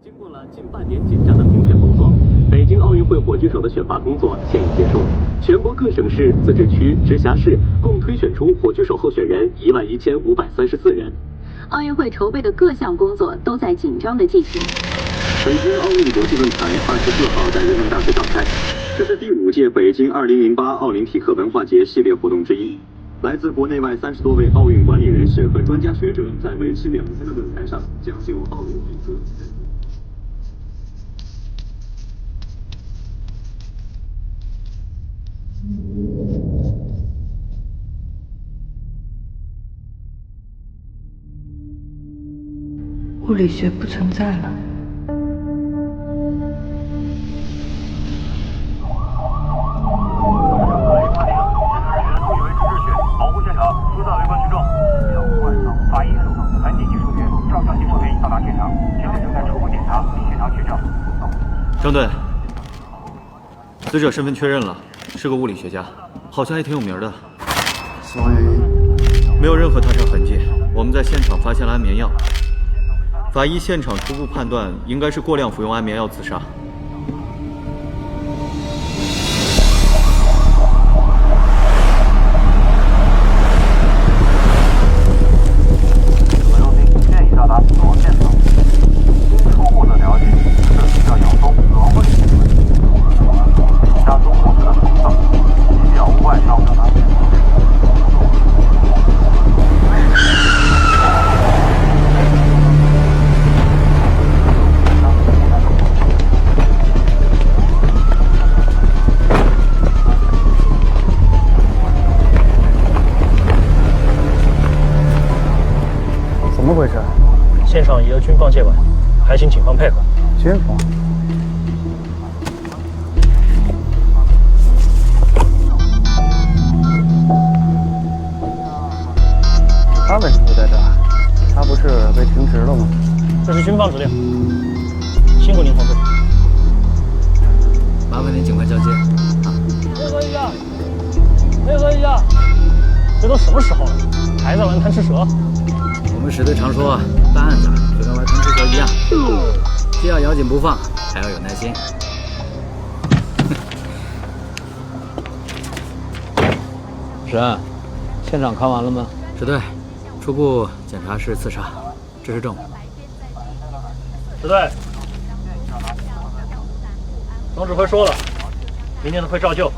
经过了近半年紧张的评选工作，北京奥运会火炬手的选拔工作现已结束。全国各省市、自治区、直辖市共推选出火炬手候选人11534人。奥运会筹备的各项工作都在紧张的进行。北京奥运国际论坛24号在人民大会召开，这是第5届北京2008奥林匹克文化节系列活动之一。来自国内外30多位奥运管理人士和专家学者在为期2天的论坛上讲究奥运规则。物理学不存在了。保护现场，疏散围观群众。法医组、痕迹技术员、照相技术员已到达现场，现在正在初步检查并现场取证。张队，死者身份确认了，是个物理学家，好像还挺有名的。所以没有任何他伤痕迹。我们在现场发现了安眠药。法医现场初步判断，应该是过量服用安眠药自杀。所中心现已到达死亡现场。经初步的了解，这是要咬动死亡位置。其他综合的情况，其表无外伤。怎么回事？现场已由军方接管，还请警方配合。军方？他为什么会在这儿？他不是被停职了吗？这是军方指令。辛苦您同志。麻烦您尽快交接。配合一下，配合一下。这都什么时候了，还在玩贪吃蛇？我们史队常说，办案子就跟玩贪吃蛇一样，既要咬紧不放，还要有耐心。沈，现场看完了吗？史队，初步检查是自杀，这是证物。史队，总指挥说了，明天都会照旧。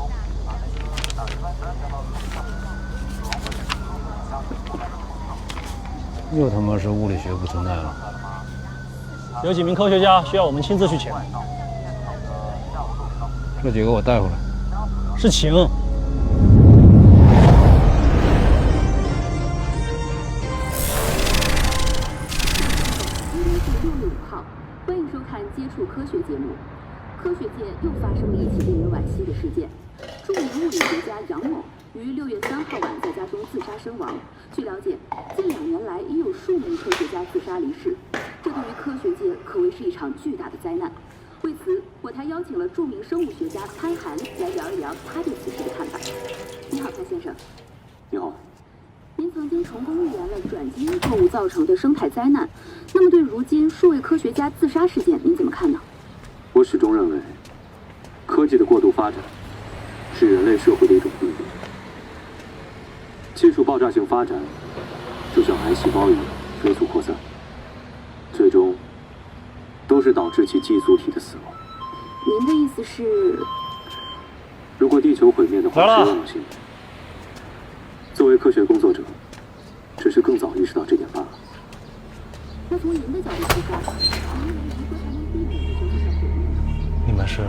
又他妈是物理学不存在了。有几名科学家需要我们亲自去前来。这几个我带回来。是请。欢迎收看《接触科学》节目。科学界又发生了一起令人惋惜的事件：著名物理学家杨某于6月3号晚在家中自杀身亡。据了解，近2年来已有数名科学家自杀离世，这对于科学界可谓是一场巨大的灾难。为此，我台邀请了著名生物学家潘寒来聊一聊他对此事的看法。你好，潘先生。你好。您曾经成功预言了转基因错误造成的生态灾难，那么对如今数位科学家自杀事件，您怎么看呢？我始终认为，科技的过度发展是人类社会的一种病。技术爆炸性发展，就像癌细胞一样飞速扩散，最终都是导致其寄宿体的死亡。您的意思是，如果地球毁灭的话，是永远性。作为科学工作者，只是更早意识到这点罢了。那从您的角度出发，您认为如何才能避免地球出现毁灭呢？你们是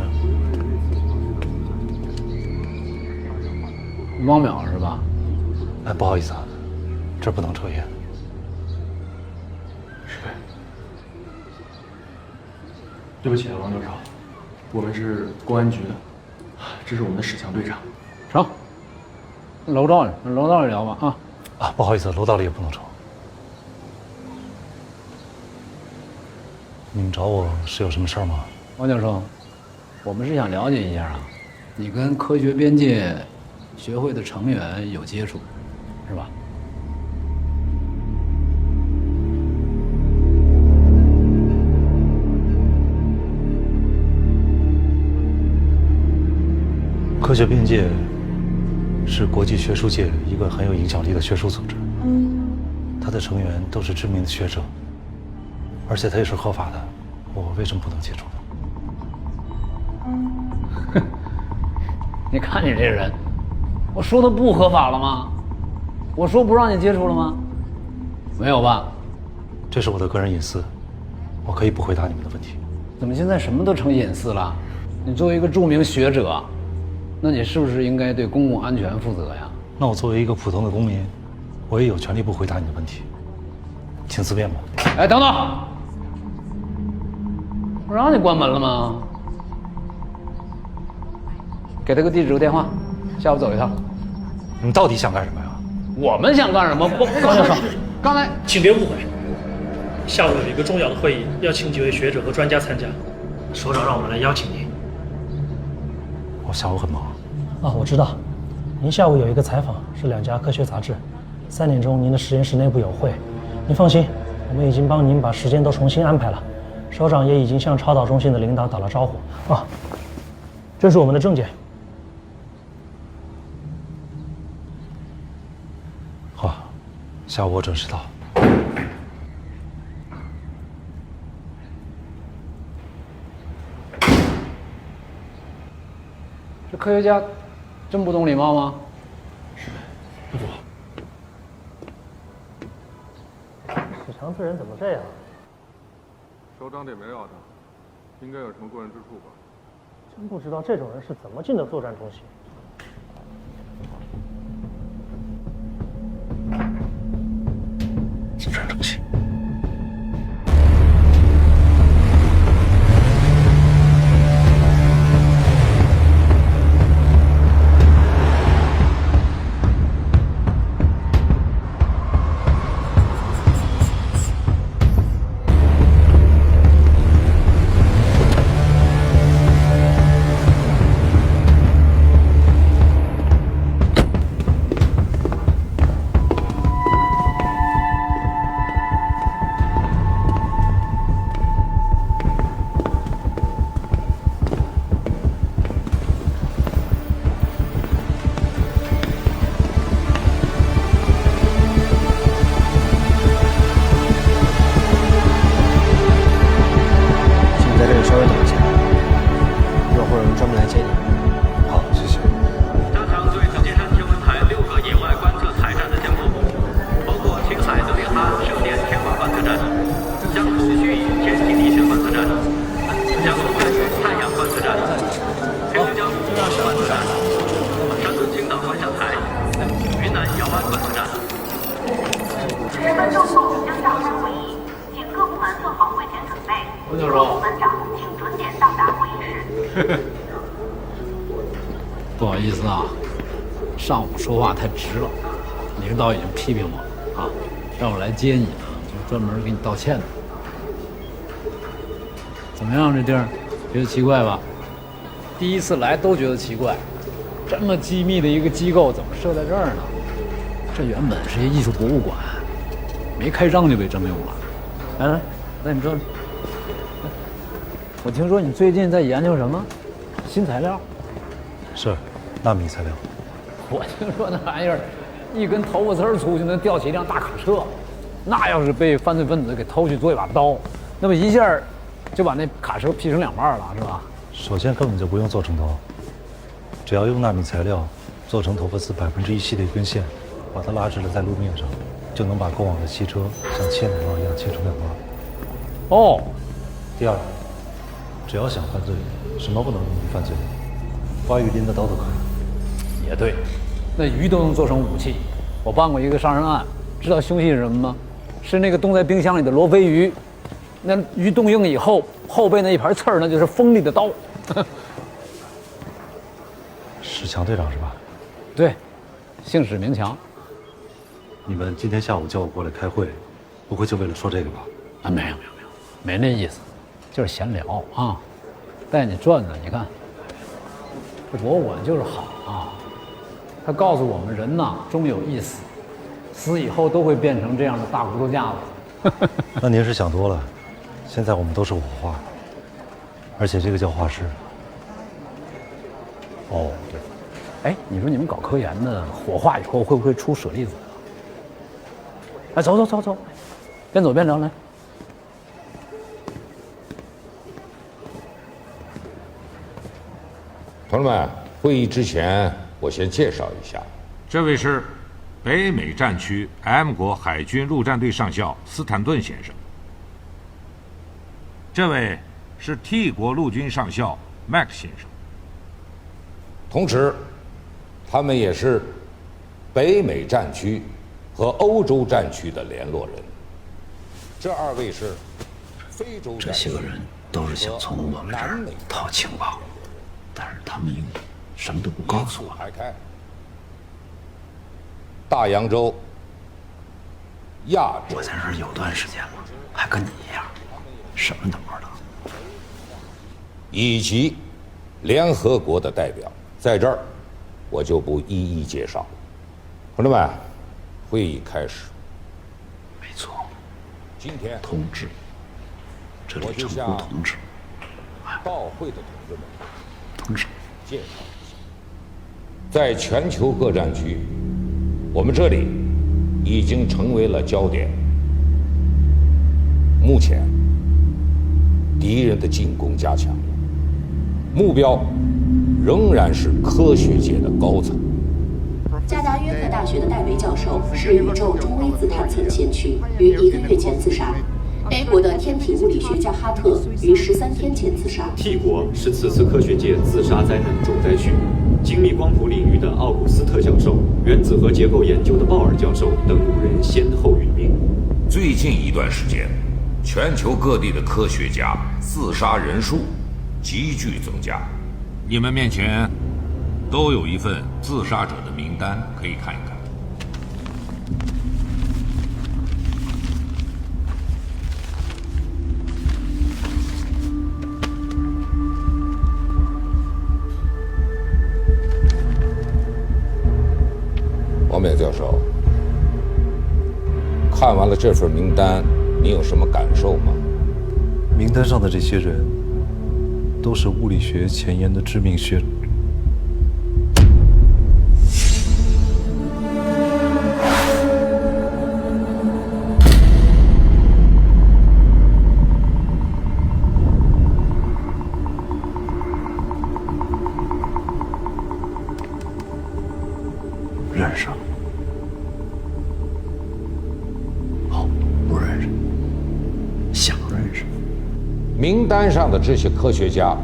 汪淼是吧？哎，不好意思啊，这不能抽烟。是。对不起啊，王教授，我们是公安局的，这是我们的史强队长。成，楼道里聊吧啊。啊，不好意思，楼道里也不能抽。你们找我是有什么事儿吗？王教授，我们是想了解一下啊，你跟科学边界学会的成员有接触，是吧？学边界是国际学术界一个很有影响力的学术组织，它的成员都是知名的学者，而且它也是合法的，我为什么不能接触呢？你看你这人，我说他不合法了吗？我说不让你接触了吗？没有吧？这是我的个人隐私，我可以不回答你们的问题。怎么现在什么都成隐私了？你作为一个著名学者，那你是不是应该对公共安全负责呀？那我作为一个普通的公民，我也有权利不回答你的问题，请自便吧。哎，等等，不让你关门了吗？给他个地址和电话，下午走一趟。你们到底想干什么呀？我们想干什么？高教授，刚才请别误会，下午有一个重要的会议，要请几位学者和专家参加，首长让我们来邀请您。我下午很忙。啊，我知道，您下午有一个采访，是2家科学杂志，3点钟您的实验室内部有会。您放心，我们已经帮您把时间都重新安排了，首长也已经向超导中心的领导打了招呼。啊，这是我们的证件。好，下午我准时到。这科学家真不懂礼貌吗？不懂。史强这人怎么这样？首长点名要他，应该有什么过人之处吧？真不知道这种人是怎么进的作战中心。作战中心。不好意思啊，上午说话太直了，领导已经批评我了啊，让我来接你呢，就专门给你道歉的。怎么样，这地儿觉得奇怪吧？第一次来都觉得奇怪，这么机密的一个机构怎么设在这儿呢？这原本是一艺术博物馆，没开张就被征用了。来来，那你这，我听说你最近在研究什么新材料？是，纳米材料。我听说那玩意儿，一根头发丝出去能吊起一辆大卡车，那要是被犯罪分子给偷去做一把刀，那么一下就把那卡车劈成2半了，是吧？首先根本就不用做成刀，只要用纳米材料做成头发丝1%细的一根线，把它拉直了在路面上，就能把过往的汽车像切奶酪一样切成2半。哦，第二，只要想犯罪，什么不能用于犯罪？挖鱼鳞的刀都可以。也对，那鱼都能做成武器。我办过一个杀人案，知道凶器是什么吗？是那个冻在冰箱里的罗非鱼。那鱼冻硬以后，后背那一盘刺儿，那就是锋利的刀。史强队长是吧？对，姓史名强。你们今天下午叫我过来开会，不会就为了说这个吧？啊，没有，没那意思，就是闲聊啊，带你转转。你看，这博物馆就是好啊，它告诉我们人呐，终有一死，死以后都会变成这样的大骨头架子。那您是想多了，现在我们都是火化，而且这个叫化尸。哦，对，哎，你说你们搞科研的，火化以后会不会出舍利子？哎，走，边走边聊来。同志们，会议之前我先介绍一下，这位是北美战区 M 国海军陆战队上校斯坦顿先生，这位是 T 国陆军上校 Max 先生，同时他们也是北美战区和欧洲战区的联络人。这2位是非洲战区，这些个人都是想从我们这儿套情报，但是他们什么都不告诉我。大洋洲、亚洲，我在这儿有段时间了，还跟你一样，什么都不知道。以及联合国的代表，在这儿我就不一一介绍。同志们，会议开始。没错，今天同志，这里称呼同志。到会的同志们，同志，介绍一下，在全球各战区，我们这里已经成为了焦点。目前，敌人的进攻加强了，目标仍然是科学界的高层。加达约克大学的戴维教授是宇宙中微子探测的先驱，于1个月前自杀。A 国的天体物理学家哈特于13天前自杀。T 国是此次科学界自杀灾难重灾区，精密光谱领域的奥古斯特教授、原子核结构研究的鲍尔教授等5人先后殒命。最近一段时间，全球各地的科学家自杀人数急剧增加。你们面前都有一份自杀者的名单，可以看一看。王冕教授，看完了这份名单，你有什么感受吗？名单上的这些人，都是物理学前沿的知名学者。认识？哦，不认识。想认识。名单上的这些科学家，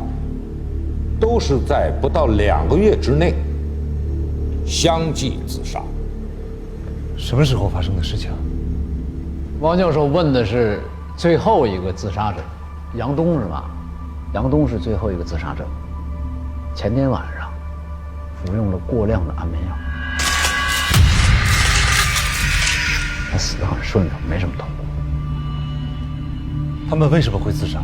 都是在不到2个月之内相继自杀。什么时候发生的事情？王教授问的是最后一个自杀者，杨东是吧？杨东是最后一个自杀者，前天晚上服用了过量的安眠药。他死得很顺畅，没什么痛苦。他们为什么会自杀？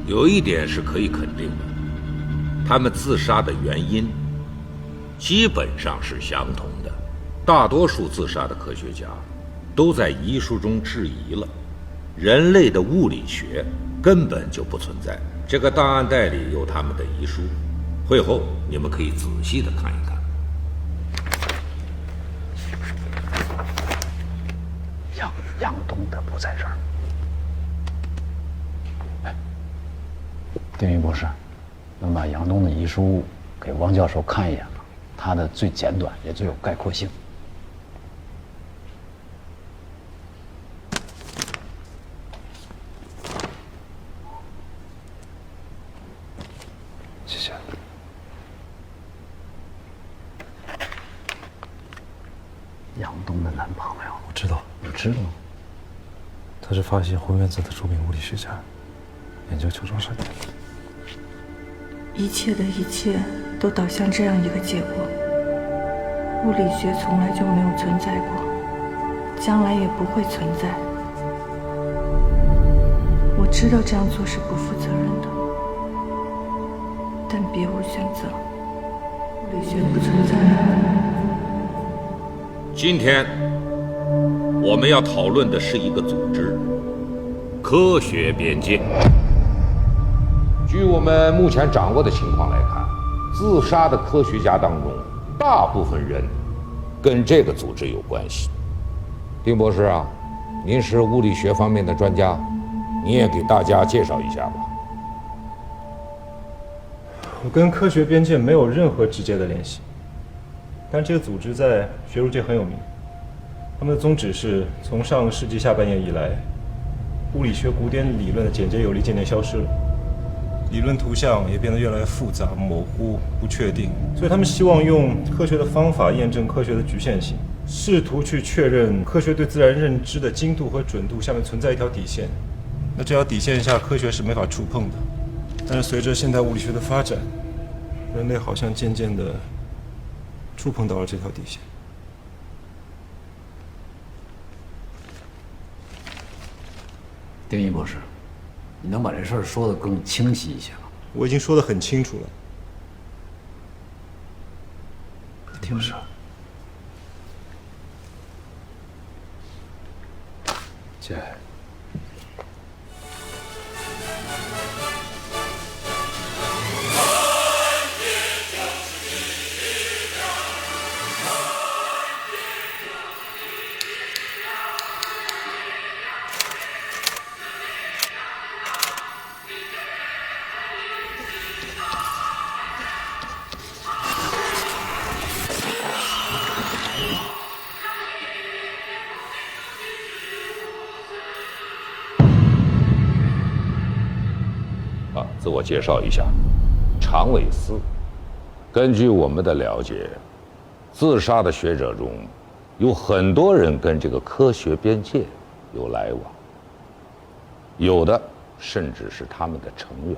有一点是可以肯定的，他们自杀的原因基本上是相同的。大多数自杀的科学家都在遗书中质疑了人类的物理学根本就不存在。这个档案袋里有他们的遗书，会后你们可以仔细的看一看。杨东的不在这儿。哎，丁仪博士，能把杨东的遗书给王教授看一眼吗？他的最简短也最有概括性。谢谢。杨东的男朋友，我知道。你知道吗？他是发现混原子的著名物理学家，研究球状闪电。一切的一切都导向这样一个结果：物理学从来就没有存在过，将来也不会存在。我知道这样做是不负责任的，但别无选择。物理学不存在。今天我们要讨论的是一个组织——科学边界。据我们目前掌握的情况来看，自杀的科学家当中，大部分人跟这个组织有关系。丁博士啊，您是物理学方面的专家，你也给大家介绍一下吧。我跟科学边界没有任何直接的联系，但这个组织在学术界很有名。他们的宗旨是从上个世纪下半叶以来，物理学古典理论的简洁有力渐渐消失了，理论图像也变得越来越复杂、模糊、不确定。所以他们希望用科学的方法验证科学的局限性，试图去确认科学对自然认知的精度和准度下面存在一条底线。那这条底线下，科学是没法触碰的。但是随着现代物理学的发展，人类好像渐渐的触碰到了这条底线。丁一博士，你能把这事儿说得更清晰一些吗？我已经说得很清楚了。丁博士，姐。自我介绍一下，常伟思。根据我们的了解，自杀的学者中，有很多人跟这个科学边界有来往，有的甚至是他们的成员。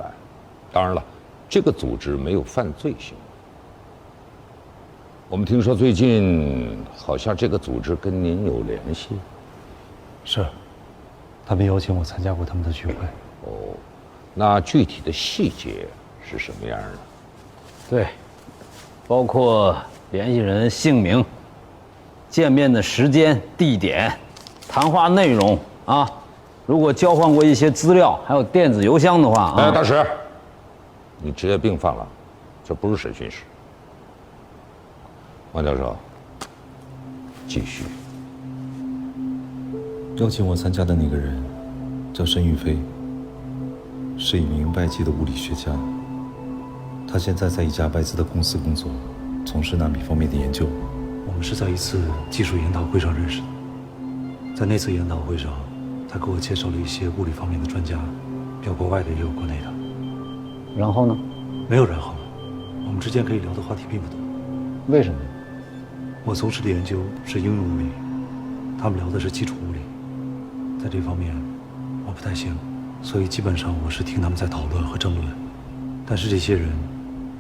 当然了，这个组织没有犯罪行为。我们听说最近好像这个组织跟您有联系。是，他们邀请我参加过他们的聚会。哦。那具体的细节是什么样的？对，包括联系人姓名、见面的时间、地点、谈话内容啊。如果交换过一些资料，还有电子邮箱的话啊。大使，你职业病犯了，这不是审讯室。王教授，继续。邀请我参加的那个人叫申玉飞。是一名外籍的物理学家，他现在在一家外资的公司工作，从事纳米方面的研究。我们是在一次技术研讨会上认识的，在那次研讨会上，他给我介绍了一些物理方面的专家，有国外的也有国内的。然后呢？没有然后了，我们之间可以聊的话题并不多。为什么？我从事的研究是应用物理，他们聊的是基础物理，在这方面我不太行。所以基本上我是听他们在讨论和争论，但是这些人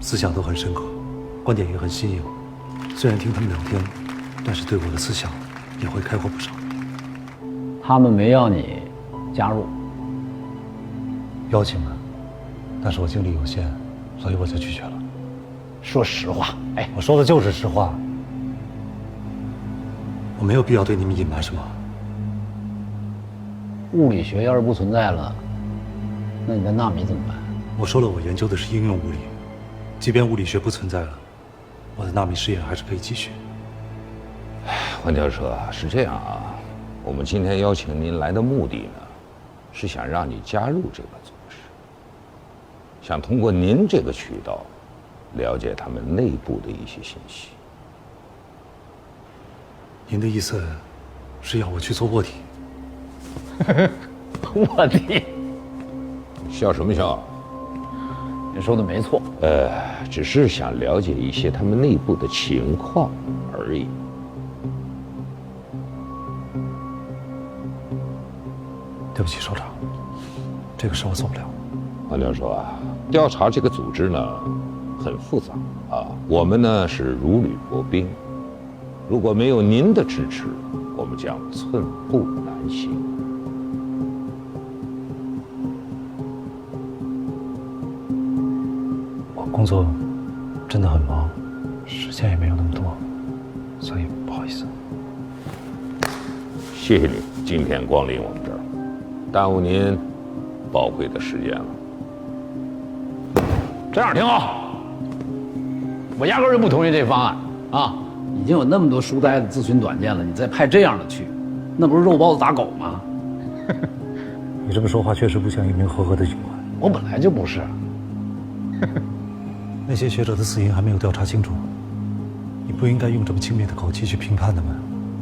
思想都很深刻，观点也很新颖。虽然听他们聊天，但是对我的思想也会开阔不少。他们没要你加入，邀请了，但是我精力有限，所以我就拒绝了。说实话，我说的就是实话。我没有必要对你们隐瞒什么。物理学要是不存在了，那你的纳米怎么办？我说了，我研究的是应用物理，即便物理学不存在了，我的纳米实验还是可以继续。王教授啊，是这样啊，我们今天邀请您来的目的呢，是想让你加入这个组织，想通过您这个渠道，了解他们内部的一些信息。您的意思是要我去做卧底？卧底？笑什么笑？你说的没错。只是想了解一些他们内部的情况而已。对不起，首长，这个事我做不了。王教授啊，调查这个组织呢，很复杂啊。我们呢是如履薄冰，如果没有您的支持，我们将寸步难行。我工作真的很忙，时间也没有那么多，所以不好意思。谢谢你今天光临我们这儿，耽误您宝贵的时间了。这样挺好。我压根儿就不同意这方案啊！已经有那么多书呆子自寻短见了，你再派这样的去，那不是肉包子打狗吗？你这么说话确实不像一名合格的警官。我本来就不是。那些学者的死因还没有调查清楚，你不应该用这么轻蔑的口气去评判他们。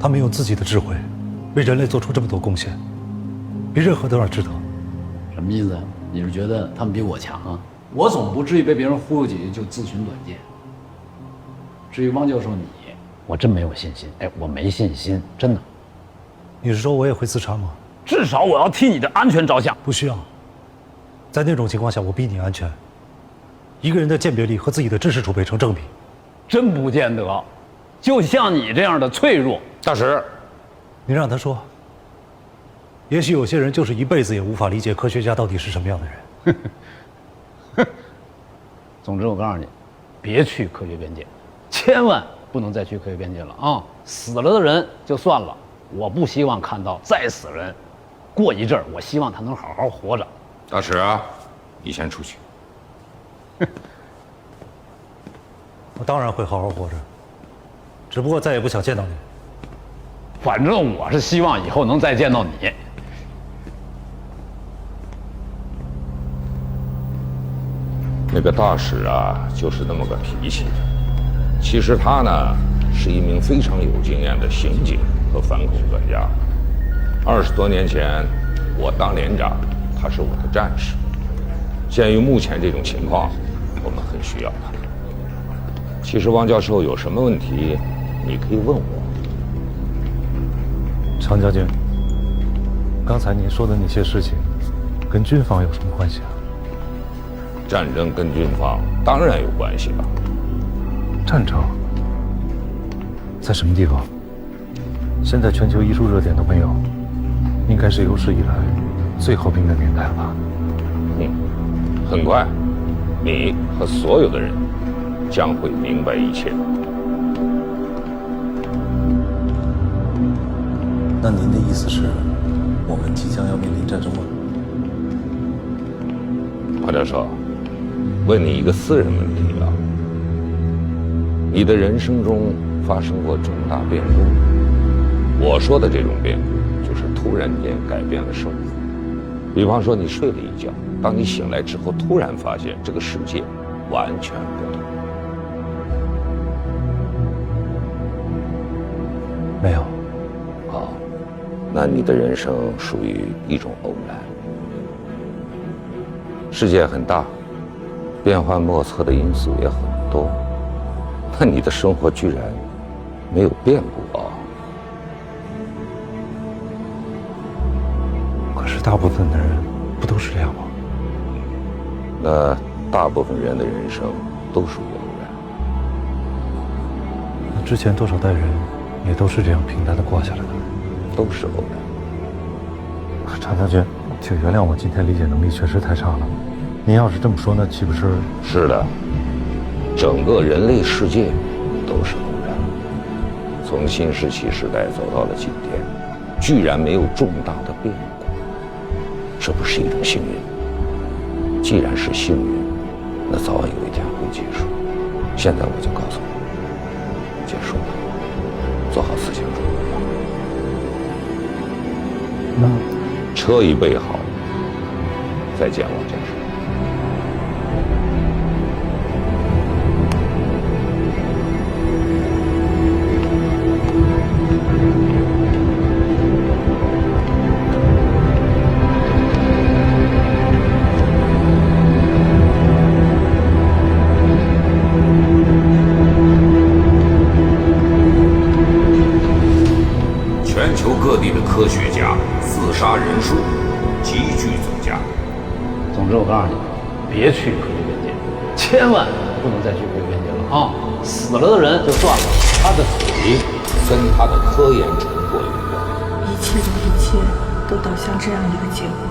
他们用自己的智慧，为人类做出这么多贡献，比任何都要值得。什么意思？你是觉得他们比我强啊？我总不至于被别人忽悠几句就自寻短见。至于汪教授你，我真没有信心。哎，我没信心，真的。你是说我也会自杀吗？至少我要替你的安全着想。不需要，在那种情况下，我比你安全。一个人的鉴别力和自己的知识储备成正比。真不见得，就像你这样的脆弱。大使，你让他说。也许有些人就是一辈子也无法理解科学家到底是什么样的人。总之，我告诉你，别去科学边界，千万不能再去科学边界了啊！死了的人就算了，我不希望看到再死人。过一阵儿，我希望他能好好活着。大使啊，你先出去。我当然会好好活着，只不过再也不想见到你。反正我是希望以后能再见到你。那个大使啊，就是那么个脾气。其实他呢，是一名非常有经验的刑警和反恐专家。20多年前，我当连长，他是我的战士。鉴于目前这种情况，我们很需要他。其实汪教授有什么问题，你可以问我。常将军，刚才您说的那些事情，跟军方有什么关系啊？战争跟军方当然有关系了。战争在什么地方？现在全球医术热点都没有，应该是有史以来最和平的年代了吧？很快，你和所有的人将会明白一切。那您的意思是，我们即将要面临战争吗？华教授，问你一个私人问题啊。你的人生中发生过重大变故？我说的这种变故，就是突然间改变了生活。比方说，你睡了一觉，当你醒来之后，突然发现这个世界完全不同。没有。好，那你的人生属于一种偶然。世界很大，变幻莫测的因素也很多，那你的生活居然没有变故啊！可是大部分的人不都是这样吗？那大部分人的人生都属于偶然。那之前多少代人也都是这样平淡的过下来的，都是偶然。常将军，请原谅我今天理解能力确实太差了。您要是这么说，那岂不是？是的，整个人类世界都是偶然。从新石器时代走到了今天，居然没有重大的变故，这不是一种幸运？既然是幸运，那早晚有一天会结束。现在我就告诉你，结束了，做好思想准备吧。那车已备好，再见，王教授。全球各地的科学家自杀人数急剧增加。总之，我告诉你，别去科学边界，千万不能再去科学边界了啊！死了的人就算了，他的腿跟他的科研成果有关。一切的一切都导向这样一个结果：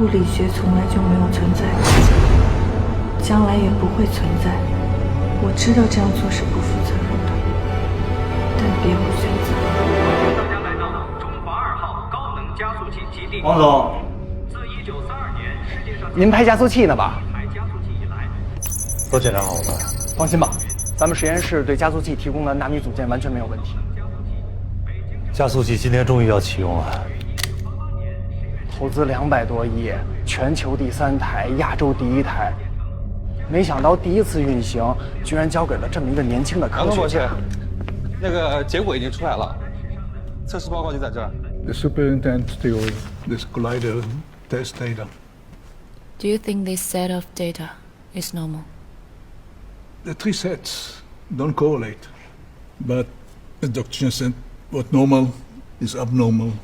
物理学从来就没有存在过，将来也不会存在。我知道这样做是不负责任的，但别无选择。大家来到中华2号高能加速器基地。王总，自1932年世界上您拍加速器呢吧？拍加速器以来，都检查好了吧？放心吧，咱们实验室对加速器提供的纳米组件完全没有问题。加速器今天终于要启用了，投资200多亿，全球第3台，亚洲第1台。没想到第1次运行，居然交给了这么一个年轻的科学家。那个结果已经出来了，测试报告就在这儿。The superintendent with this collider test data. Do you think this set of data is normal? The 3 sets don't correlate, but the doctor said what normal is abnormal.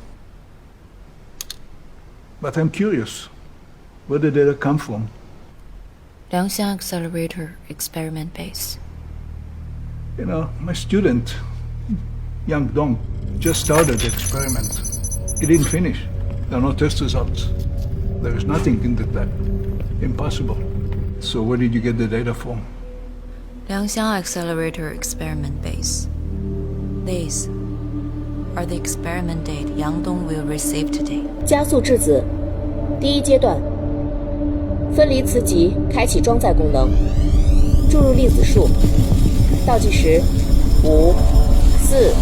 But I'm curious, where did the data come from? Liangxiang Accelerator Experiment Base. You know, my student, Yang Dong, just started the experiment. He didn't finish. There are no test results. There is nothing in the lab. Impossible. So where did you get the data from? Liangxiang Accelerator Experiment Base. These are the experiment data Yang Dong will receive today. 加速质子，第1阶段，分离磁极开启装载功能，注入粒子数，倒计时，5、4、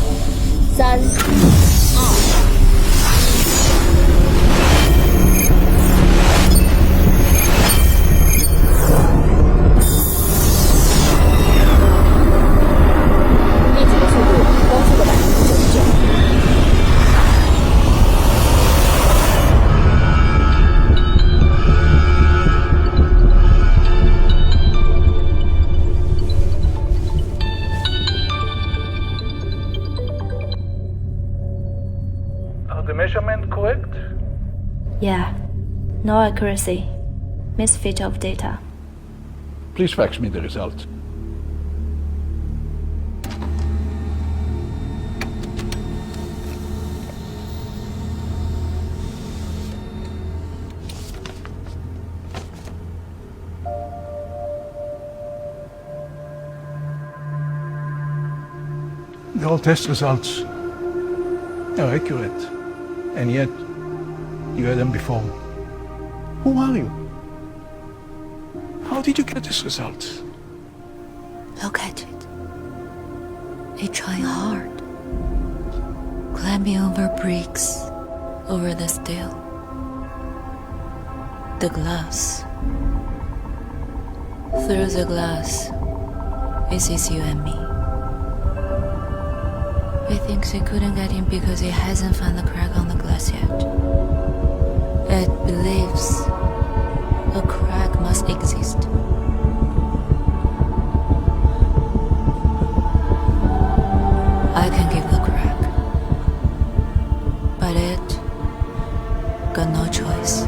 3、2。The measurement correct? Yeah. No accuracy. Misfit of data. Please fax me the result. The all test results are accurate, and yet you had them before. Who are you? How did you get this result? Look at it. It's trying hard. Climbing over bricks, over the steel. The glass. Through the glass, it sees you and me. It thinks it couldn't get in because it hasn't found the crack on the glass yet. It believes a crack must exist. I can give the crack, but it got no choice.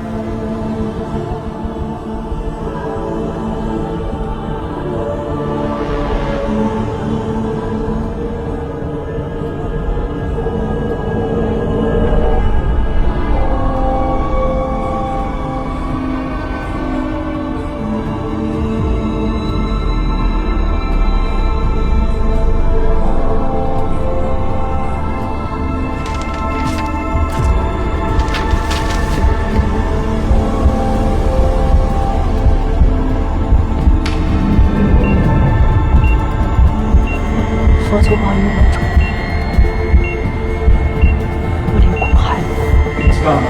It's done.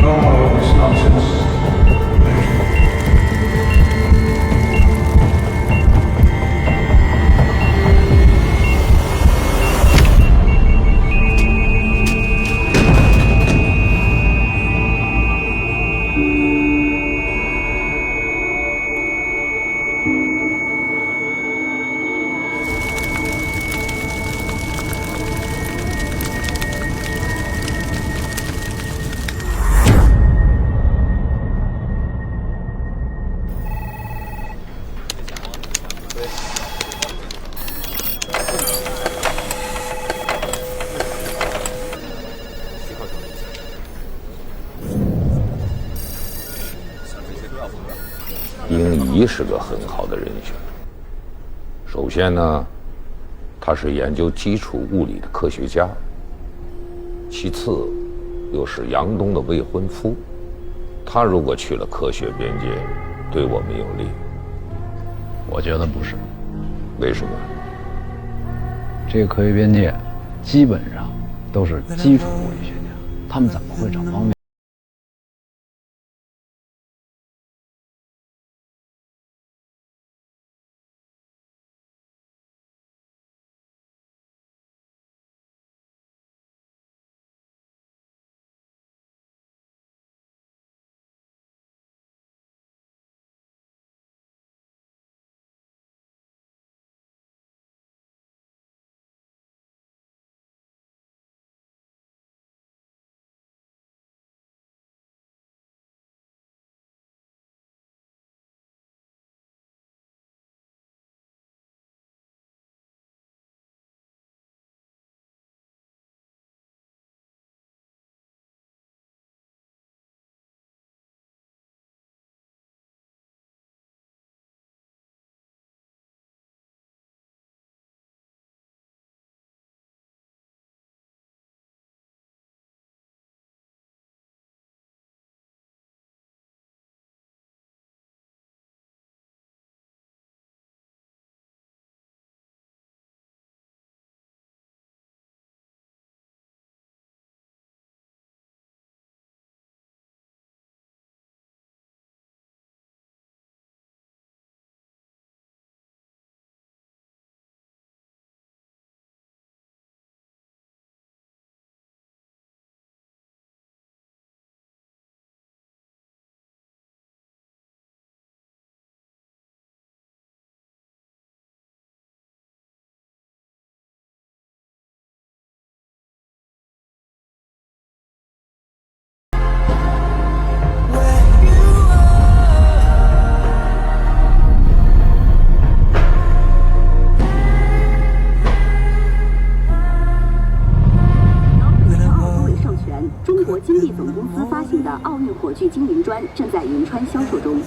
No more of this nonsense.英仪是个很好的人选。首先呢，他是研究基础物理的科学家；其次，又是杨东的未婚夫。他如果去了科学边界，对我们有利。我觉得不是。为什么？这个科学边界基本上都是基础物理学家，他们怎么会找方面？奥运火炬金银砖正在银川销售中。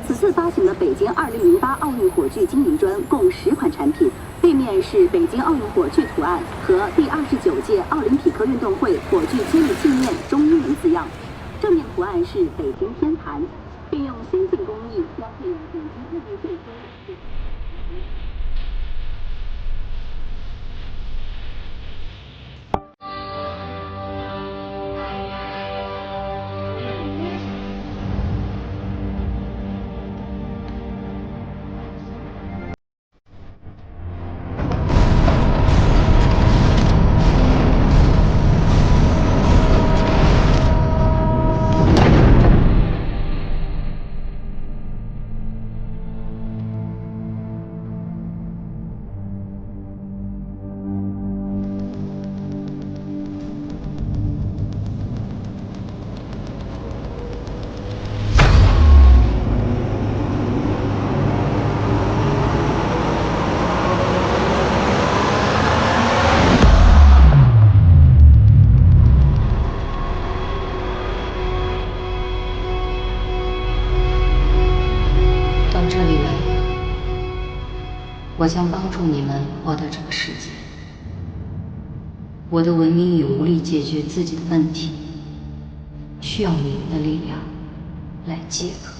此次发行的北京2008奥运火炬金银砖共10款产品，背面是北京奥运火炬图案和第29届奥林匹克运动会火炬接力纪念中英文字样，正面图案是北京天坛，并用先进工艺标配了顶级物理会徽。我将帮助你们获得这个世界。我的文明已无力解决自己的问题，需要你们的力量来解渴。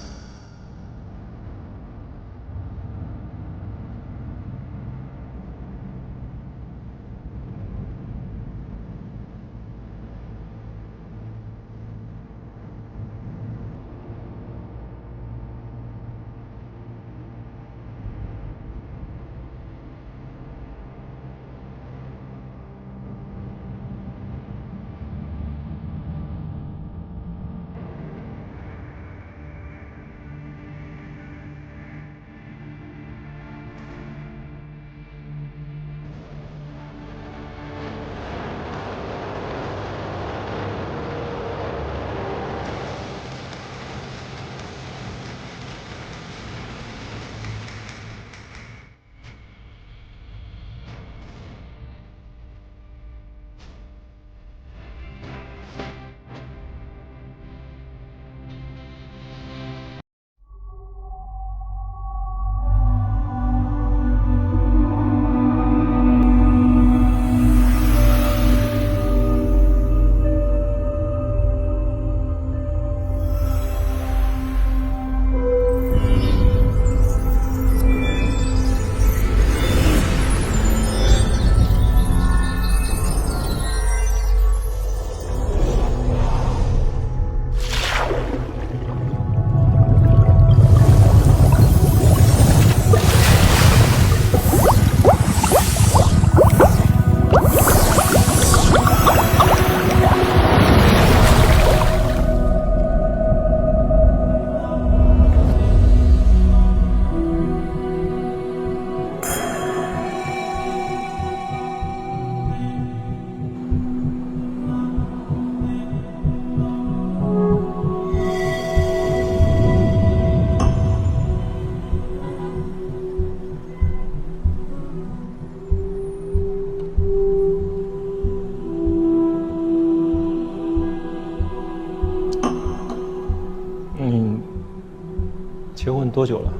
结婚多久了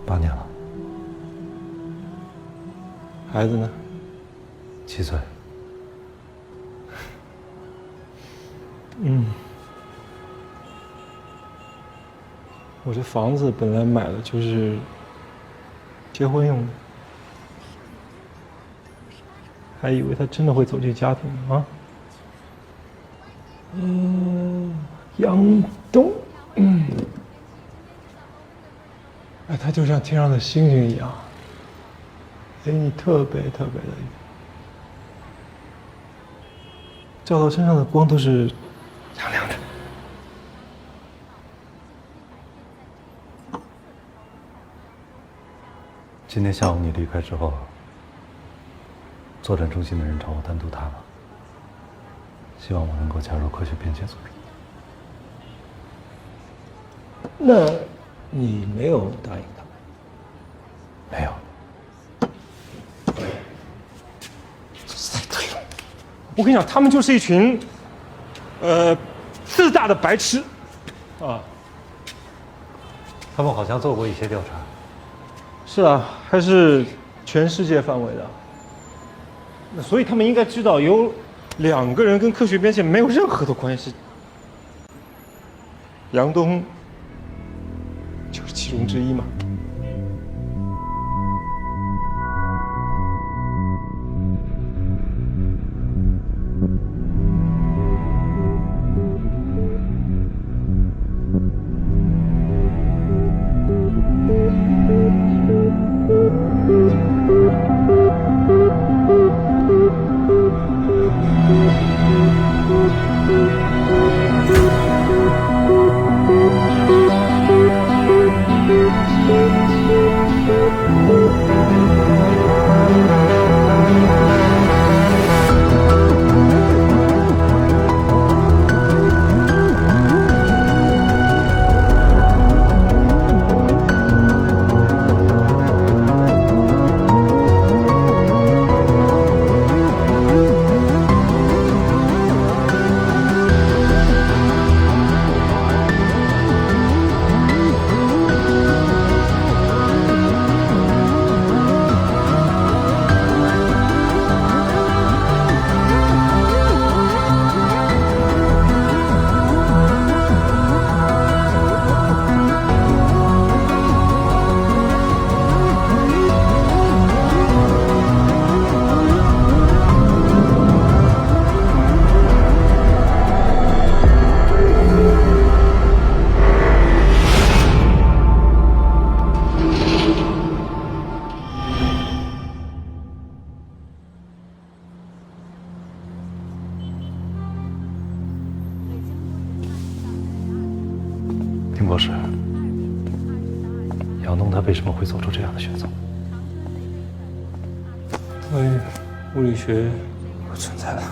？8年了。孩子呢？7岁。我这房子本来买了就是结婚用的，还以为他真的会走进家庭呢啊。杨东，哎，他就像天上的星星一样，给你特别特别的雨，照到身上的光都是亮亮的。今天下午你离开之后，作战中心的人找我单独谈了，希望我能够加入科学边界组织。那你没有答应他们？没有。太对了，我跟你讲，他们就是一群，自大的白痴，啊。他们好像做过一些调查。是啊，还是全世界范围的。那所以他们应该知道，有2个人跟科学边界没有任何的关系。杨东就是其中之一嘛。丁博士，杨东他为什么会做出这样的选择？因为物理学不存在了。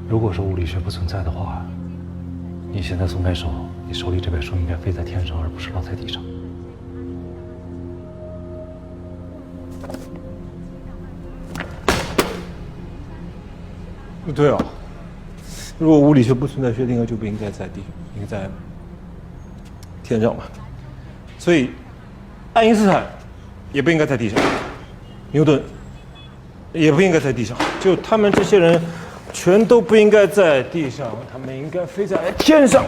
如果说物理学不存在的话，你现在松开手，你手里这本书应该飞在天上，而不是落在地上。不对哦，如果物理学不存在，薛定谔就不应该在地，应该在天上嘛。所以，爱因斯坦也不应该在地上，牛顿也不应该在地上，就他们这些人全都不应该在地上，他们应该飞在天上。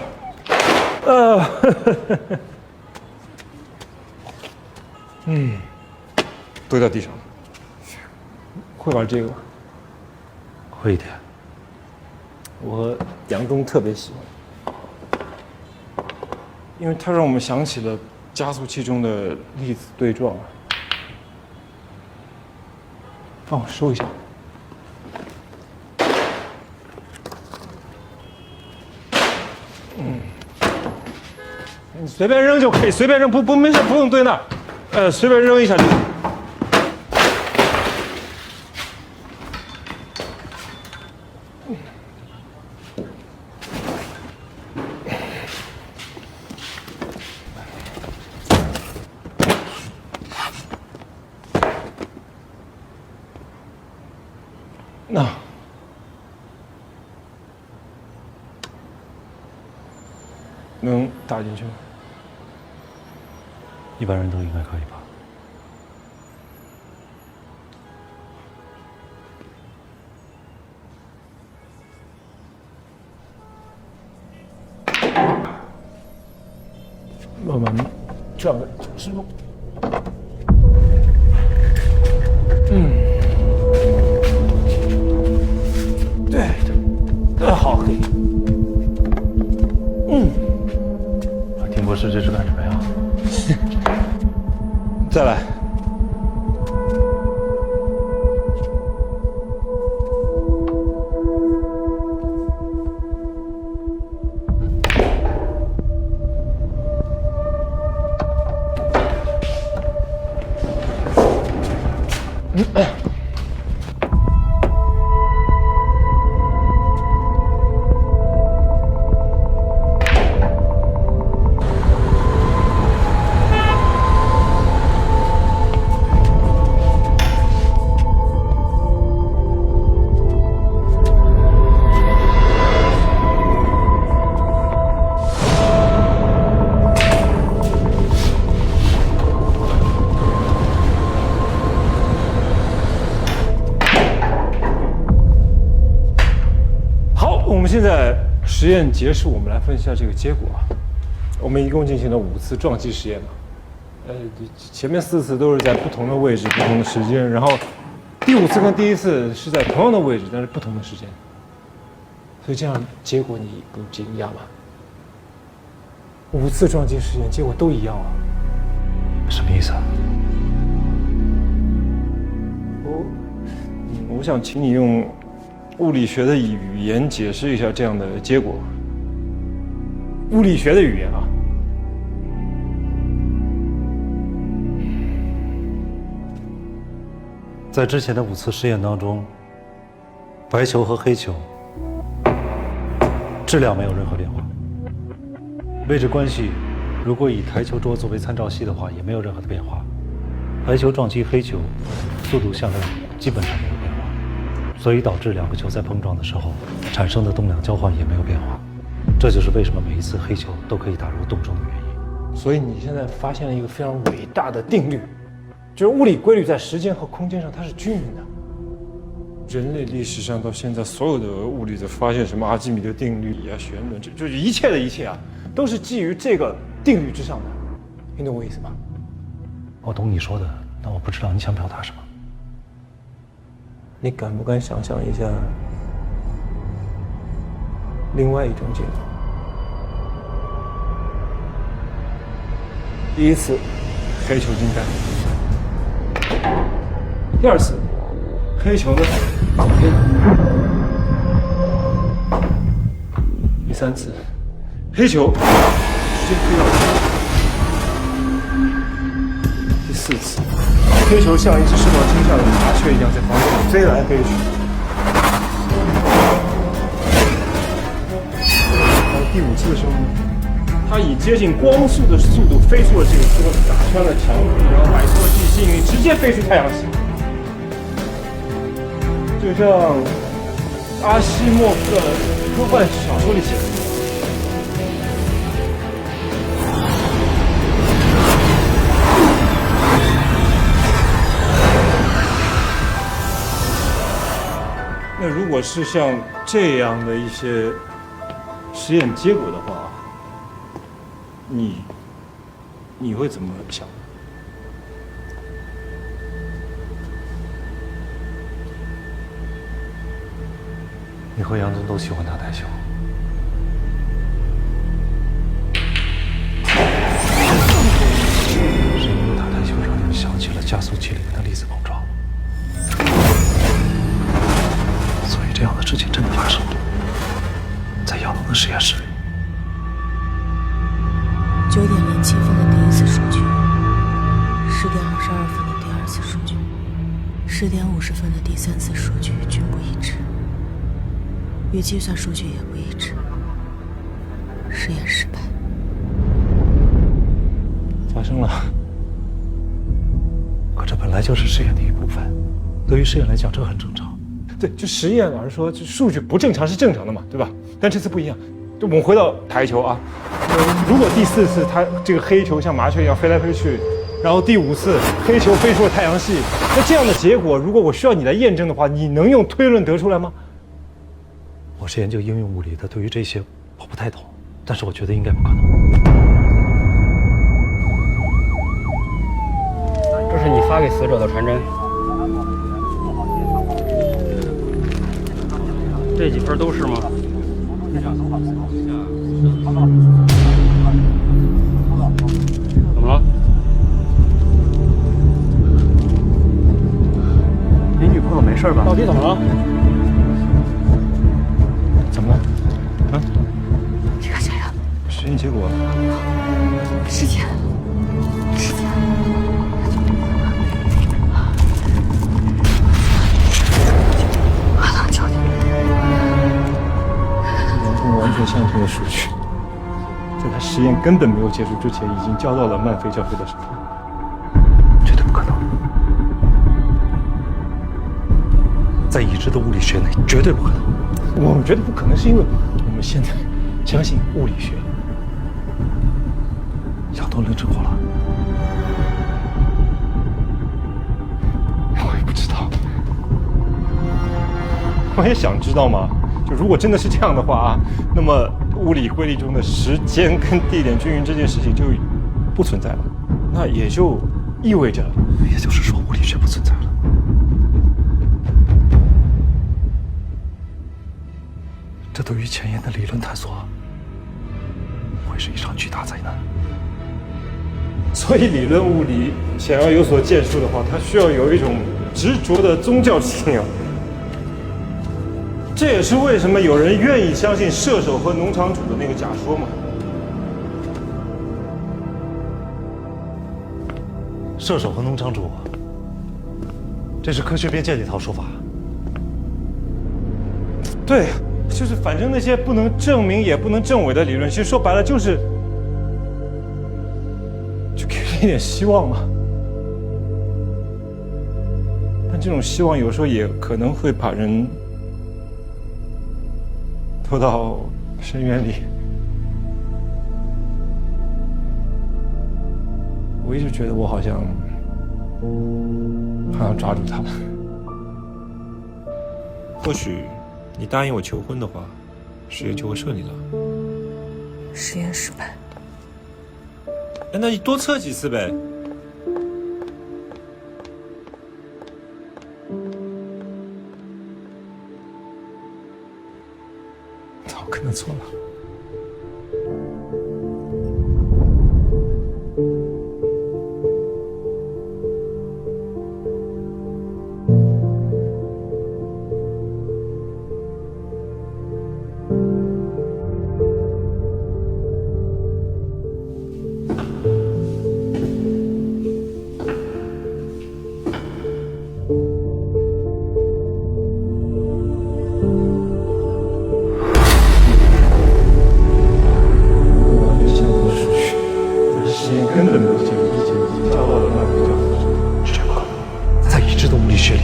都在地上。会玩这个吗？会一点。我和杨东特别喜欢，因为它让我们想起了加速器中的粒子对撞。帮我收一下。你随便扔就可以，随便扔，没事，不用堆那儿，随便扔一下就行。那能打进去吗？一般人都应该可以吧？我们转个90度。对，好黑。丁博士，这是干什么呀？再来。现在实验结束，我们来分析一下这个结果。我们一共进行了5次撞击实验嘛，前面4次都是在不同的位置、不同的时间，然后第5次跟第1次是在同样的位置，但是不同的时间。所以这样结果你不惊讶吗？5次撞击实验结果都一样啊。什么意思啊？我想请你用物理学的语言解释一下这样的结果。物理学的语言啊。在之前的5次实验当中，白球和黑球质量没有任何变化，位置关系如果以台球桌作为参照系的话，也没有任何的变化。白球撞击黑球，速度向量基本上没有变化，所以导致2个球在碰撞的时候产生的动量交换也没有变化。这就是为什么每一次黑球都可以打入洞中的原因。所以你现在发现了一个非常伟大的定律，就是物理规律在时间和空间上它是均匀的。人类历史上到现在所有的物理的发现，什么阿基米德定律啊、弦论，就是一切的一切啊，都是基于这个定律之上的。你懂我意思吗？我懂你说的，但我不知道你想表达什么。你敢不敢想象一下另外一种结果？第1次黑球进杆，第2次黑球呢黑，第3次黑球直接飞到第4次黑球像一只受到惊吓的麻雀一样在房间里飞来飞去。到第5次的时候呢，它以接近光速的速度飞出了这个桌子，打穿了墙壁，然后摆脱了地心引力，直接飞出太阳系。就像阿西莫夫的科幻小说里写的。那如果是像这样的一些实验结果的话，你会怎么想？你和杨总都喜欢打台球，是因为打台球让你们想起了加速器里面的粒子碰撞，所以这样的事情真的发生了，在杨总的实验室里。9点07分的第1次数据，10点22分的第2次数据，10点50分的第3次数据均不一致，与计算数据也不一致，实验失败。发生了。可这本来就是实验的一部分，对于实验来讲，这很正常。对，就实验老实说，就数据不正常是正常的嘛，对吧？但这次不一样，就我们回到台球啊，如果第4次它这个黑球像麻雀一样飞来飞去，然后第5次黑球飞出了太阳系，那这样的结果，如果我需要你来验证的话，你能用推论得出来吗？我是研究应用物理的，对于这些我不太懂，但是我觉得应该不可能。这是你发给死者的传真，这几份都是吗？怎么了？你女朋友没事吧？到底怎么了？怎么了？啊？你看谁呀？实验结果。时间。完全相同的数据，在他实验根本没有结束之前，已经交到了曼菲教授的手上，绝对不可能。在已知的物理学内，绝对不可能。我们觉得不可能，是因为我们现在相信物理学。杨东凌之过了，我也不知道，我也想知道嘛。就如果真的是这样的话啊，那么物理规律中的时间跟地点均匀这件事情就不存在了，那也就意味着，也就是说物理学不存在了。这对于前沿的理论探索会是一场巨大灾难。所以理论物理想要有所建树的话，它需要有一种执着的宗教信仰。这也是为什么有人愿意相信射手和农场主的那个假说嘛。射手和农场主，这是科学边界的一套说法。对，就是反正那些不能证明也不能证伪的理论，其实说白了就是给人一点希望嘛。但这种希望有时候也可能会把人拖到深渊里。我一直觉得我好像抓住他们。或许你答应我求婚的话，实验就会顺利了。实验失败。那你多测几次呗。我可能错了。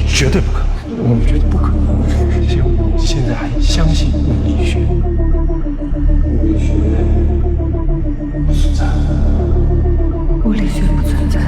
绝对不可能。我们觉得不可能。现在还相信物理学。物理学不存在。物理学不存在。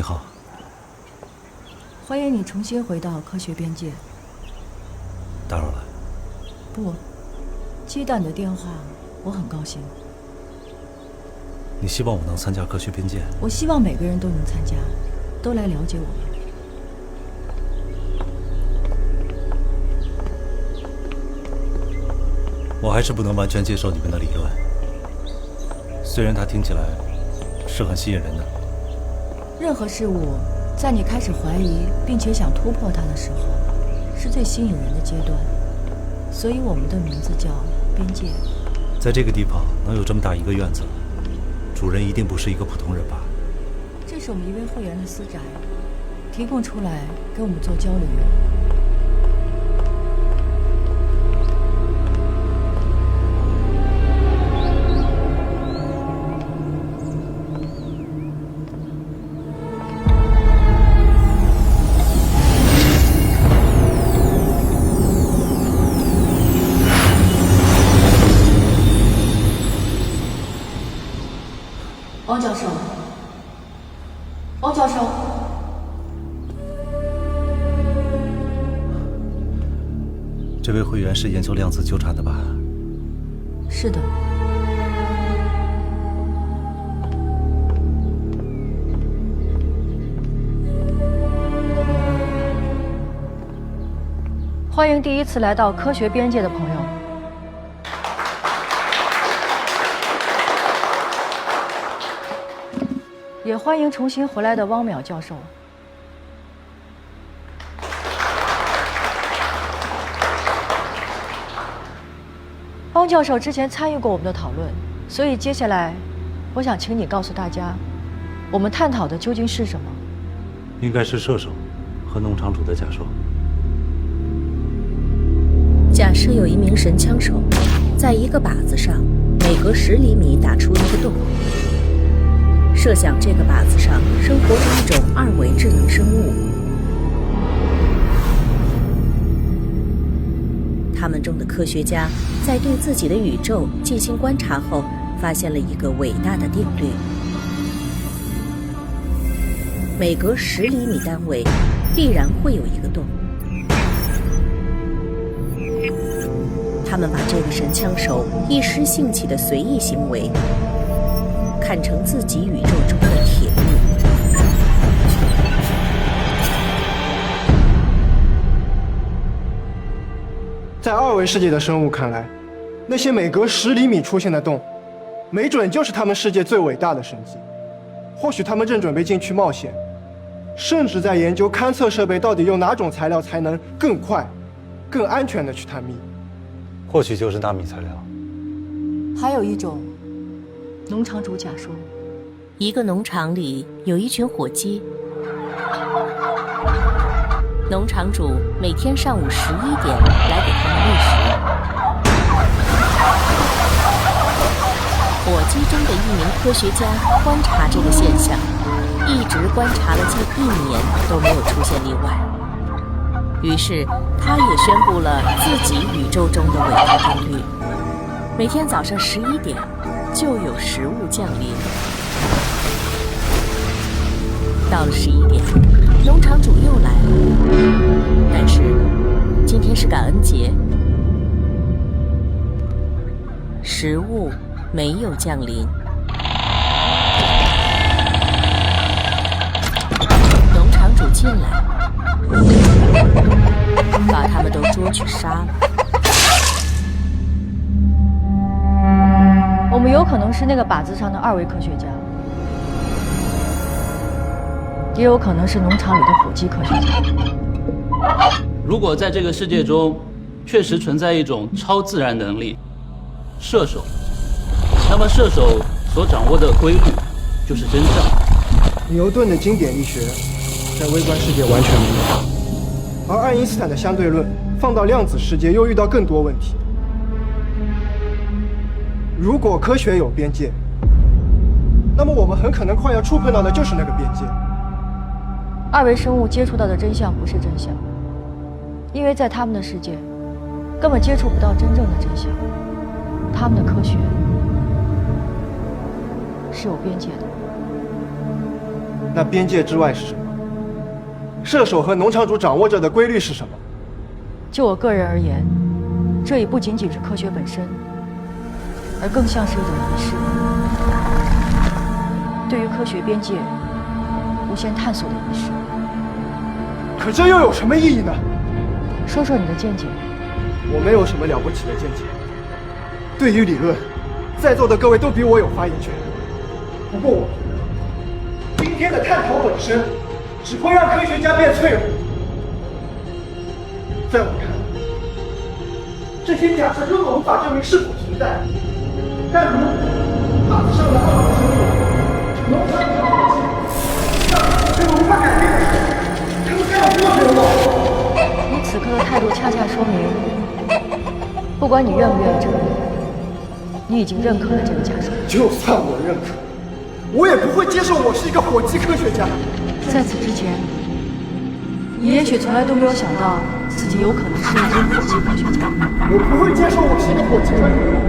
你好。欢迎你重新回到科学边界。打扰了。不，接到你的电话，我很高兴。你希望我能参加科学边界？我希望每个人都能参加，都来了解我们。我还是不能完全接受你们的理论，虽然它听起来是很吸引人的。任何事物，在你开始怀疑并且想突破它的时候，是最吸引人的阶段。所以我们的名字叫边界。在这个地方能有这么大一个院子，主人一定不是一个普通人吧？这是我们一位会员的私宅，提供出来跟我们做交流用。汪教授，汪教授，这位会员是研究量子纠缠的吧？是的。欢迎第一次来到科学边界的朋友。也欢迎重新回来的汪淼教授。汪教授之前参与过我们的讨论，所以接下来，我想请你告诉大家，我们探讨的究竟是什么？应该是射手和农场主的假说。假设有一名神枪手，在一个靶子上每隔10厘米打出一个洞。设想这个靶子上生活着一种2维智能生物，他们中的科学家在对自己的宇宙进行观察后，发现了一个伟大的定律：每隔10厘米单位必然会有一个洞。他们把这个神枪手一时兴起的随意行为看成自己宇宙中的铁律。在2维世界的生物看来，那些每隔10厘米出现的洞，没准就是他们世界最伟大的神迹。或许他们正准备进去冒险，甚至在研究勘测设备到底用哪种材料才能更快、更安全地去探秘。或许就是纳米材料。还有一种。农场主假说，一个农场里有一群火鸡。农场主每天上午11点来给他们喂食。火鸡中的一名科学家观察这个现象，一直观察了近1年都没有出现例外。于是，他也宣布了自己宇宙中的伟大定律：每天早上11点。就有食物降临。到了11点，农场主又来了，但是今天是感恩节，食物没有降临。农场主进来，把他们都捉去杀了。我们有可能是那个靶子上的2维科学家，也有可能是农场里的火鸡科学家。如果在这个世界中确实存在一种超自然能力——射手，那么射手所掌握的规律就是真相。牛顿的经典力学在微观世界完全没有，而爱因斯坦的相对论放到量子世界又遇到更多问题。如果科学有边界，那么我们很可能快要触碰到的就是那个边界。2维生物接触到的真相不是真相，因为在他们的世界，根本接触不到真正的真相。他们的科学是有边界的。那边界之外是什么？射手和农场主掌握着的规律是什么？就我个人而言，这已不仅仅是科学本身，而更像是一种仪式，对于科学边界无限探索的仪式。可这又有什么意义呢？说说你的见解。我没有什么了不起的见解。对于理论，在座的各位都比我有发言权。不过我觉得，今天的探讨本身只会让科学家变脆弱。在我看来，这些假设根本无法证明是否存在。但如果大体上的二维生物能产生可能性，那这个无法改变的事，他们该有多绝望？你此刻的态度恰恰说明，不管你愿不愿意证明，你已经认可了这个假说。就算我认可，我也不会接受我是一个火鸡科学家。在此之前，你也许从来都没有想到自己有可能是一名火鸡科学家。我不会接受我是一个火鸡科学家。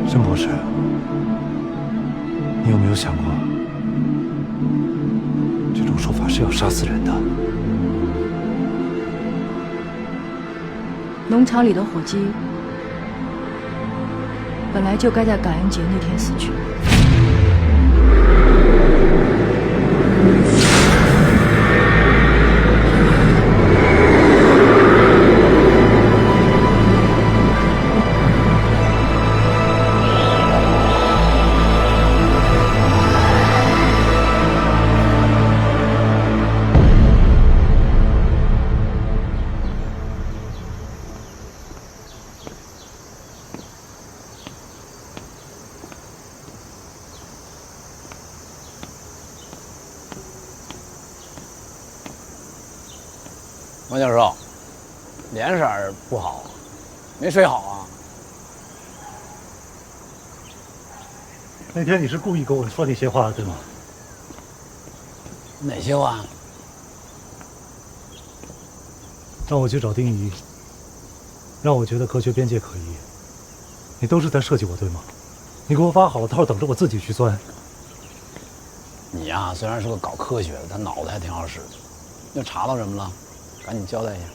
申博士，你有没有想过，这种说法是要杀死人的？农场里的火鸡本来就该在感恩节那天死去。王教授，脸色不好，没睡好啊？那天你是故意跟我说那些话，对吗？哪些话？让我去找丁仪，让我觉得科学边界可疑。你都是在设计我，对吗？你给我挖好了套，等着我自己去钻。你呀，虽然是个搞科学的，但脑子还挺好使。又查到什么了？赶紧交代一下。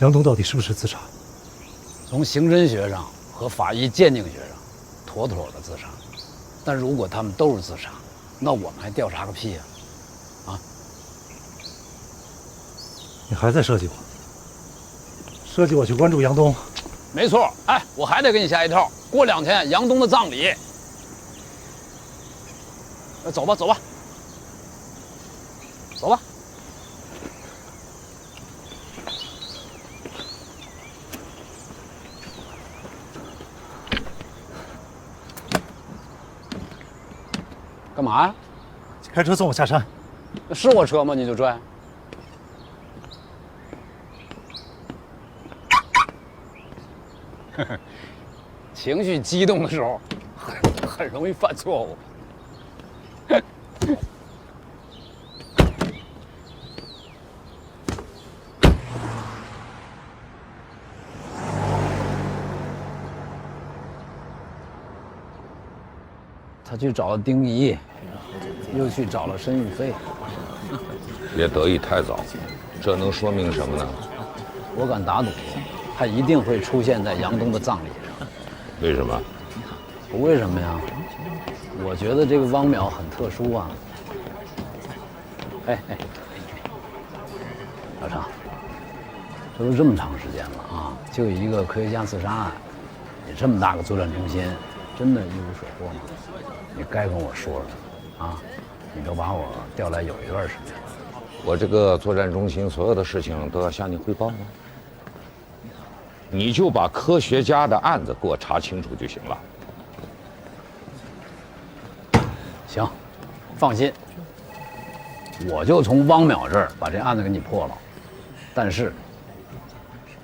杨东到底是不是自杀？从刑侦学上和法医鉴定学上，妥妥的自杀。但如果他们都是自杀，那我们还调查个屁呀！啊！你还在设计我？设计我去关注杨东？没错。哎，我还得给你下一套。过2天杨东的葬礼。那走吧，走吧，走吧。干嘛呀？开车送我下山。那是我车吗？你就拽？情绪激动的时候，很容易犯错误。他去找了丁仪，又去找了申玉飞。别得意太早，这能说明什么呢？我敢打赌，他一定会出现在杨东的葬礼上。为什么？不为什么呀？我觉得这个汪淼很特殊啊。哎，老常，这都这么长时间了啊，就一个科学家自杀案，你这么大个作战中心，真的一无所获吗？你该跟我说说啊！你都把我调来有一段时间了。我这个作战中心所有的事情都要向你汇报吗？你就把科学家的案子给我查清楚就行了。行，放心，我就从汪淼这儿把这案子给你破了。但是，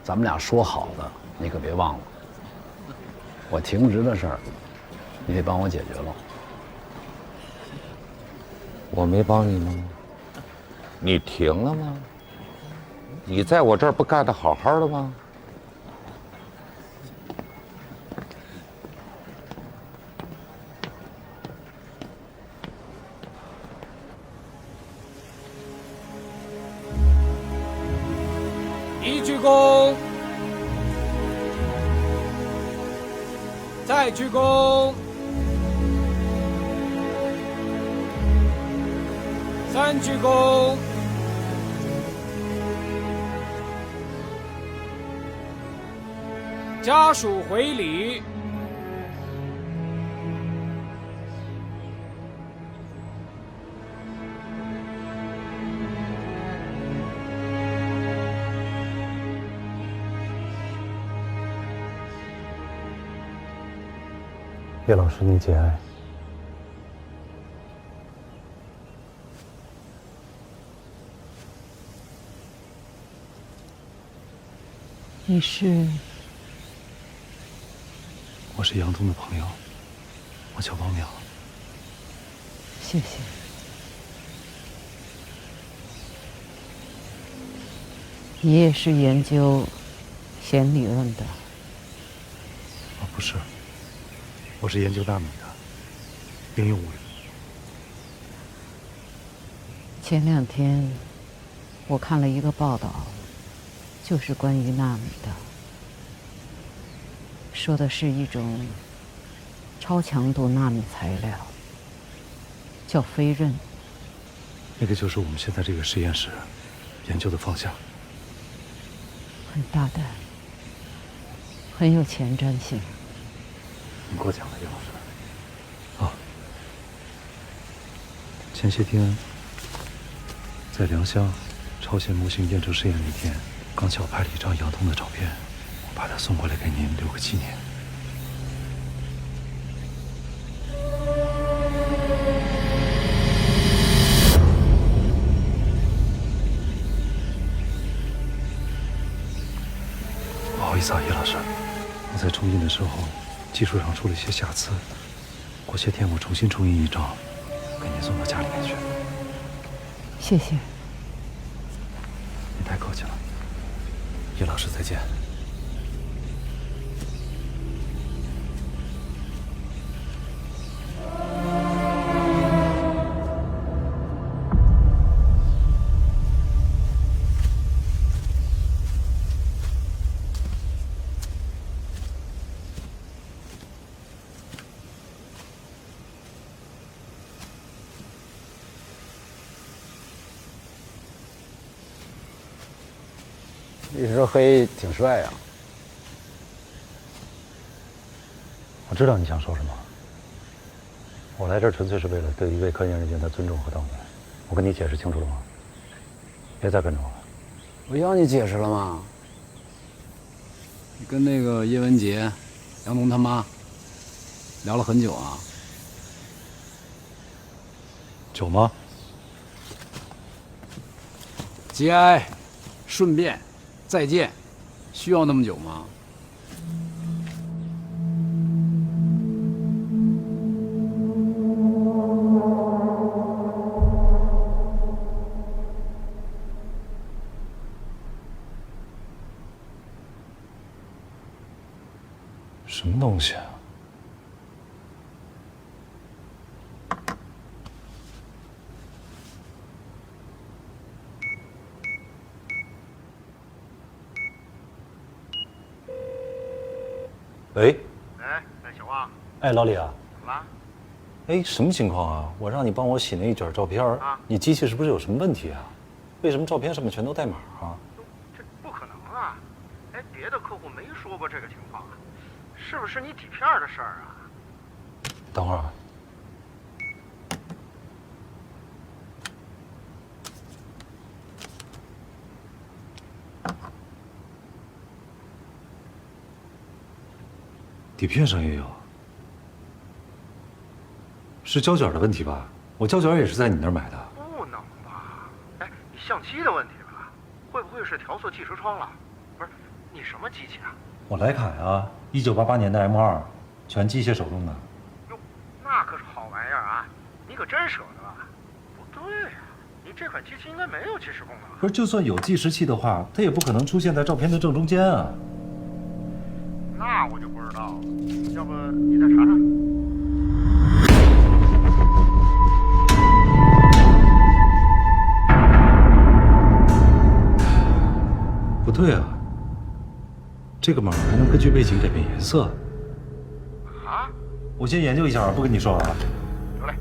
咱们俩说好的，你可别忘了，我停职的事儿，你得帮我解决了。我没帮你吗？你停了吗？你在我这儿不干得好好的吗？一鞠躬，再鞠躬，三鞠躬。家属回礼。叶老师，你节哀。你是？我是杨东的朋友，我叫王淼。谢谢。你也是研究弦理论的？不是，我是研究纳米的，应用物理。前2天我看了一个报道，就是关于纳米的。说的是一种超强度纳米材料，叫飞刃。那个就是我们现在这个实验室研究的方向。很大胆，很有前瞻性。你过奖了，叶老师。啊，前些天在良乡超弦模型验证试验那天，刚巧拍了一张杨东的照片。把它送过来给您留个纪念。不好意思啊，叶老师，我在重印的时候技术上出了一些瑕疵，过些天我重新重印一张，给您送到家里面去。谢谢。您太客气了，叶老师再见。一身黑挺帅呀。我知道你想说什么。我来这儿纯粹是为了对一位科研人员的尊重和悼念。我跟你解释清楚了吗？别再跟着我了。我要你解释了吗？你跟那个叶文洁、杨东他妈聊了很久啊？久吗？节哀，顺便。再见，需要那么久吗？什么东西啊？喂，哎，小王。哎，老李啊。怎么了？哎，什么情况啊？我让你帮我洗那一卷照片，你机器是不是有什么问题啊？为什么照片上面全都带码啊？这不可能啊！哎，别的客户没说过这个情况啊，是不是你底片的事儿啊？等会儿啊。底片上也有，是胶卷的问题吧？我胶卷也是在你那儿买的。不能吧？哎，你相机的问题吧？会不会是调色计时窗了？不是，你什么机器啊？我徕卡呀，1988年的 M2，全机械手动的。哟，那可是好玩意儿啊！你可真舍得啊？不对呀。你这款机器应该没有计时功能。不是，就算有计时器的话，它也不可能出现在照片的正中间啊。那我就不知道了，要不你再查查。不对啊，这个码还能根据背景改变颜色。啊？我先研究一下啊，不跟你说啊。得嘞。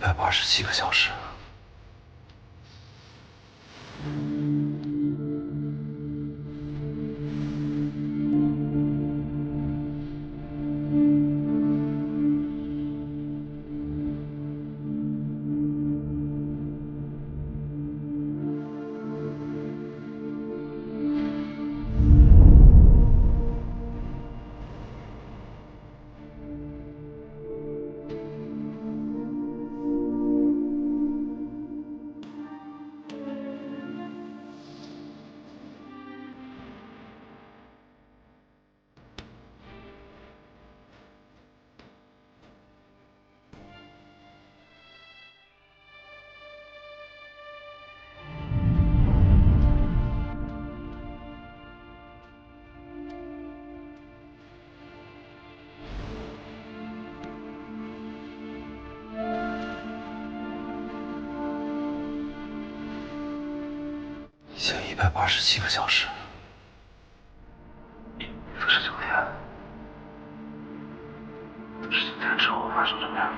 187个小时。已经187个小时，49天，19天之后发生什么呀？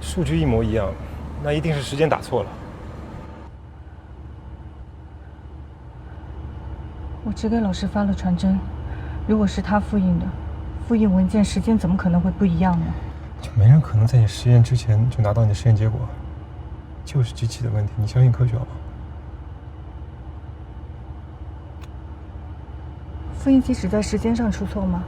数据一模一样，那一定是时间打错了。我只给老师发了传真，如果是他复印的，复印文件时间怎么可能会不一样呢？就没人可能在你实验之前就拿到你的实验结果，就是机器的问题，你相信科学好吗？复印机只在时间上出错吗？